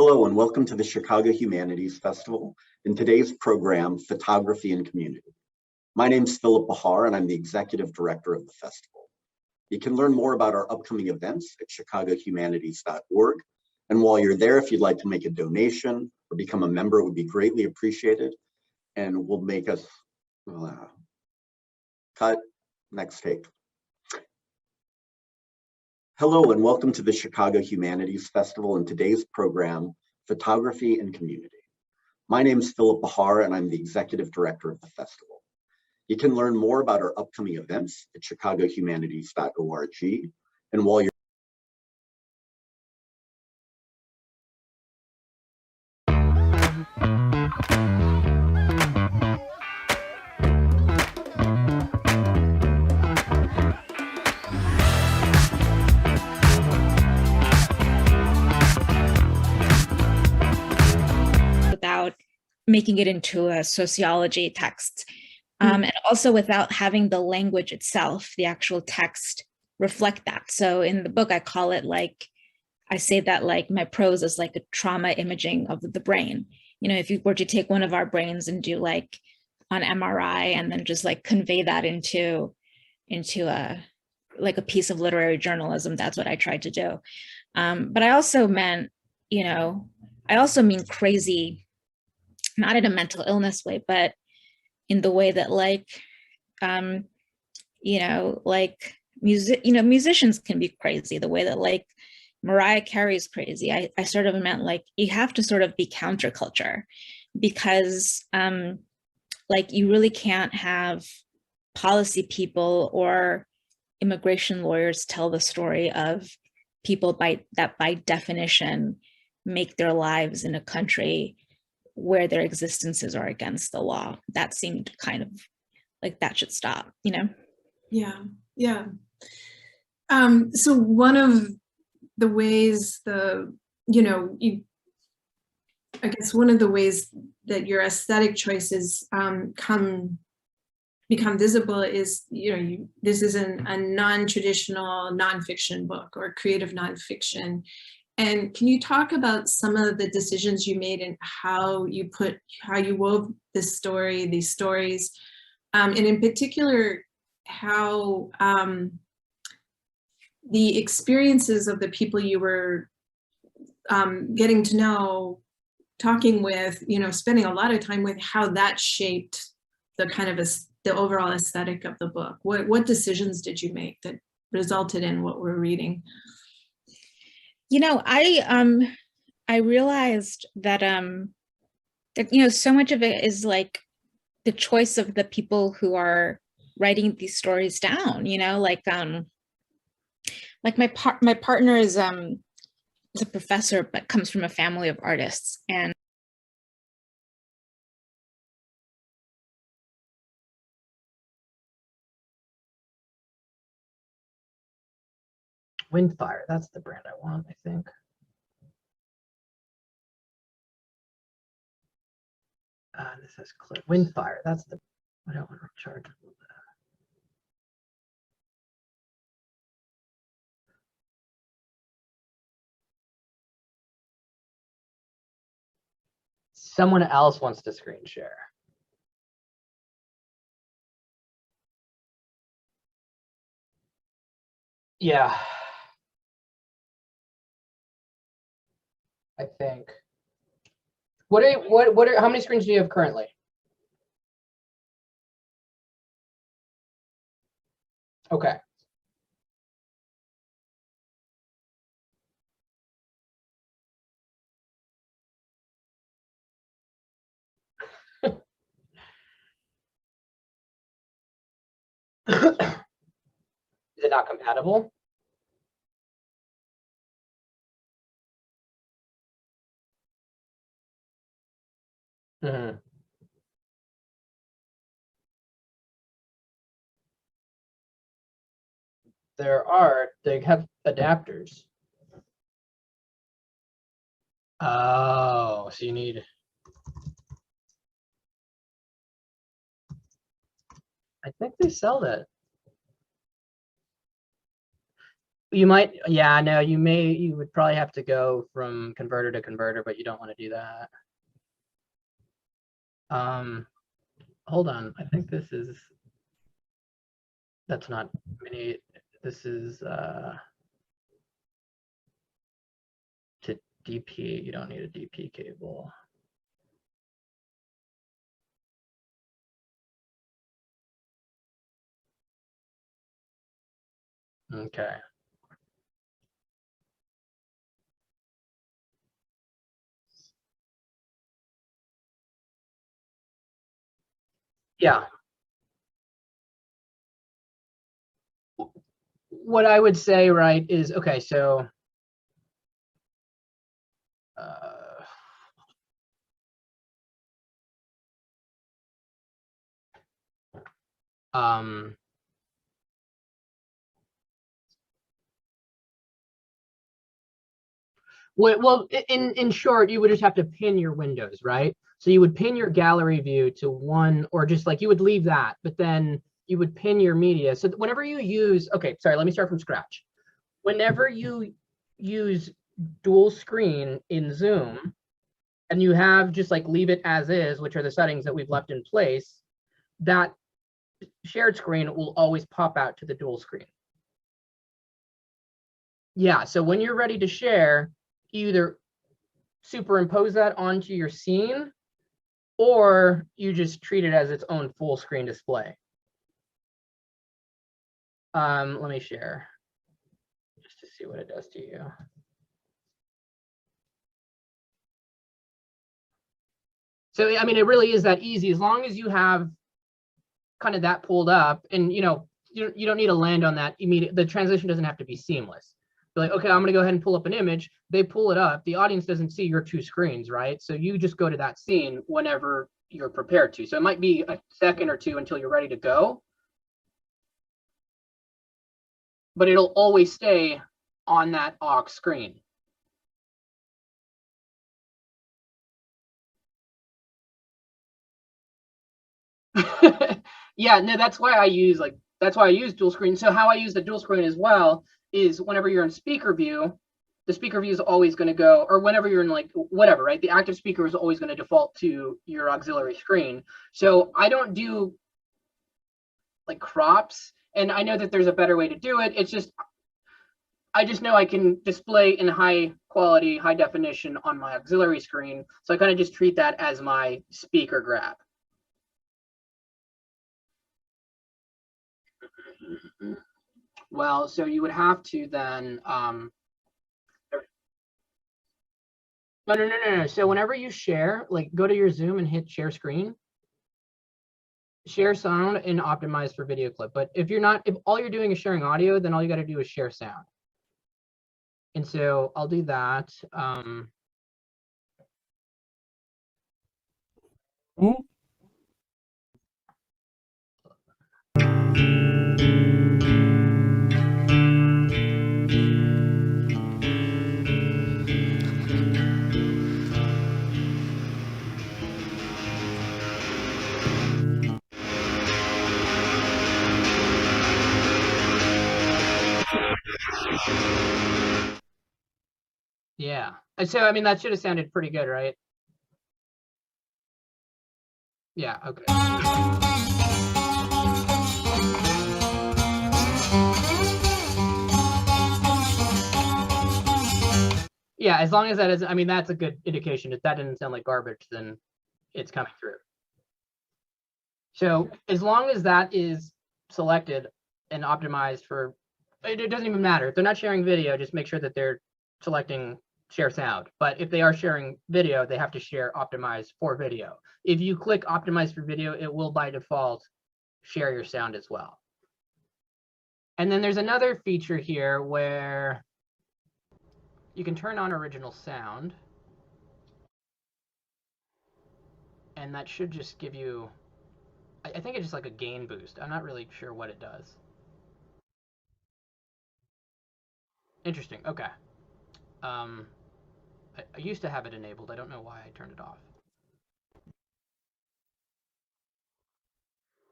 Hello and welcome to the Chicago Humanities Festival and today's program, Photography and Community. My name is Philip Bahar and I'm the Executive Director of the festival. You can learn more about our upcoming events at chicagohumanities.org. And while you're there, if you'd like to make a donation or become a member, it would be greatly appreciated. And we'll make us cut. Next take. Hello and welcome to the Chicago Humanities Festival and today's program, Photography and Community. My name is Philip Bahar and I'm the Executive Director of the festival. You can learn more about our upcoming events at chicagohumanities.org. And while you're without making it into a sociology text. And also without having the language itself, the actual text, reflect that. So in the book, I call it I say that my prose is like a trauma imaging of the brain. You know, if you were to take one of our brains and do an MRI and then just convey that into a piece of literary journalism, that's what I tried to do. But I also meant, I also mean crazy, not in a mental illness way, but in the way that musicians can be crazy, the way that Mariah Carey's crazy. I sort of meant you have to sort of be counterculture because you really can't have policy people or immigration lawyers tell the story of people that by definition make their lives in a country where their existences are against the law. That seemed kind of that should stop, Yeah. So one of the ways I guess one of the ways that your aesthetic choices become visible is, this is a non-traditional nonfiction book or creative nonfiction. And can you talk about some of the decisions you made and how you wove these stories, and in particular, how the experiences of the people you were getting to know, talking with, spending a lot of time with, how that shaped the kind of the overall aesthetic of the book? What decisions did you make that resulted in what we're reading? I realized that so much of it is the choice of the people who are writing these stories down. My partner is a professor but comes from a family of artists, and Windfire, that's the brand I want, I think. This has clip. Windfire, that's the, I don't want to charge that. Someone else wants to screen share. Yeah. I think. How many screens do you have currently? Okay. Is it not compatible? Mm-hmm. They have adapters. Oh, so you need. I think they sell that. You might, yeah, no, you would probably have to go from converter to converter, but you don't want to do that. Hold on, I think that's not mini, this is to DP, you don't need a DP cable. Okay. Yeah. What I would say, right, is, okay, so well, in short, you would just have to pin your windows, right? So you would pin your gallery view to one, or just like you would leave that, but then you would pin your media. So whenever you use, okay, sorry, let me start from scratch. Whenever you use dual screen in Zoom, and you have just like leave it as is, which are the settings that we've left in place, that shared screen will always pop out to the dual screen. Yeah, so when you're ready to share, either superimpose that onto your scene, or you just treat it as its own full screen display. Let me share just to see what it does to you. So, I mean, it really is that easy, as long as you have kind of that pulled up, and you don't need to land on that immediate, the transition doesn't have to be seamless. You're like, okay, I'm gonna go ahead and pull up an image. They pull it up. The audience doesn't see your two screens, right? So you just go to that scene whenever you're prepared to. So it might be a second or two until you're ready to go, but it'll always stay on that aux screen. Yeah, no, that's why I use dual screen. So how I use the dual screen as well is whenever you're in speaker view, the speaker view is always going to go, or whenever you're in like whatever, right? The active speaker is always going to default to your auxiliary screen. So I don't do like crops, and I know that there's a better way to do it. It's just, I just know I can display in high quality, high definition on my auxiliary screen. So I kind of just treat that as my speaker grab. Well, so you would have to then, no. So whenever you share, like go to your Zoom and hit share screen, share sound and optimize for video clip. But if all you're doing is sharing audio, then all you got to do is share sound. And so I'll do that. Yeah. And so, I mean, that should have sounded pretty good, right? Yeah, okay. Yeah, as long as that is, I mean, that's a good indication. If that didn't sound like garbage, then it's coming through. So as long as that is selected and optimized for, it doesn't even matter. If they're not sharing video, just make sure that they're selecting share sound. But if they are sharing video, they have to share optimize for video. If you click optimize for video, it will by default share your sound as well. And then there's another feature here where you can turn on original sound. And that should just give you, I think it's just like a gain boost. I'm not really sure what it does. Interesting, okay. I used to have it enabled. I don't know why I turned it off.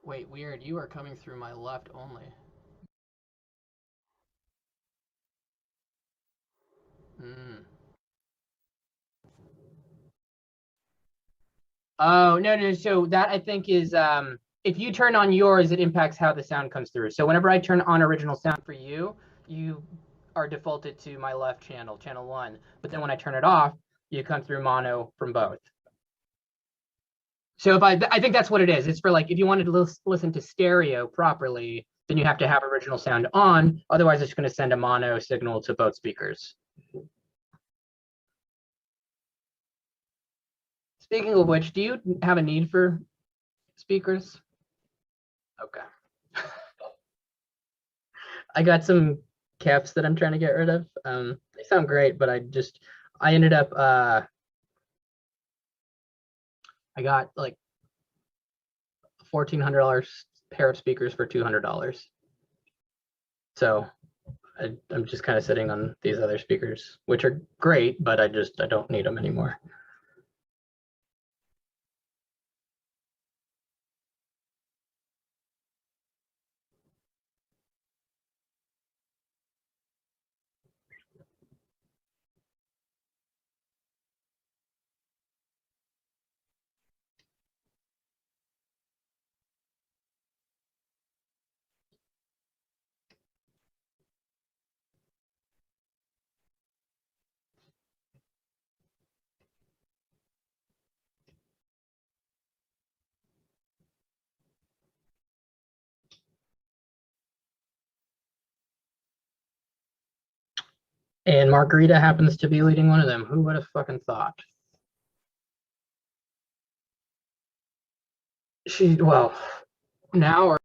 Wait, weird. You are coming through my left only. Mm. Oh, no. So that I think is if you turn on yours, it impacts how the sound comes through. So whenever I turn on original sound for you, you are defaulted to my left channel, channel 1. But then when I turn it off, you come through mono from both. So if I think that's what it is. It's for like if you wanted to listen to stereo properly, then you have to have original sound on. Otherwise, it's going to send a mono signal to both speakers. Speaking of which, do you have a need for speakers? Okay. I got some caps that I'm trying to get rid of. They sound great, but I ended up I got like $1,400 pair of speakers for $200. So I'm just kind of sitting on these other speakers, which are great, but I don't need them anymore. And Margarita happens to be leading one of them. Who would have fucking thought? Well, now or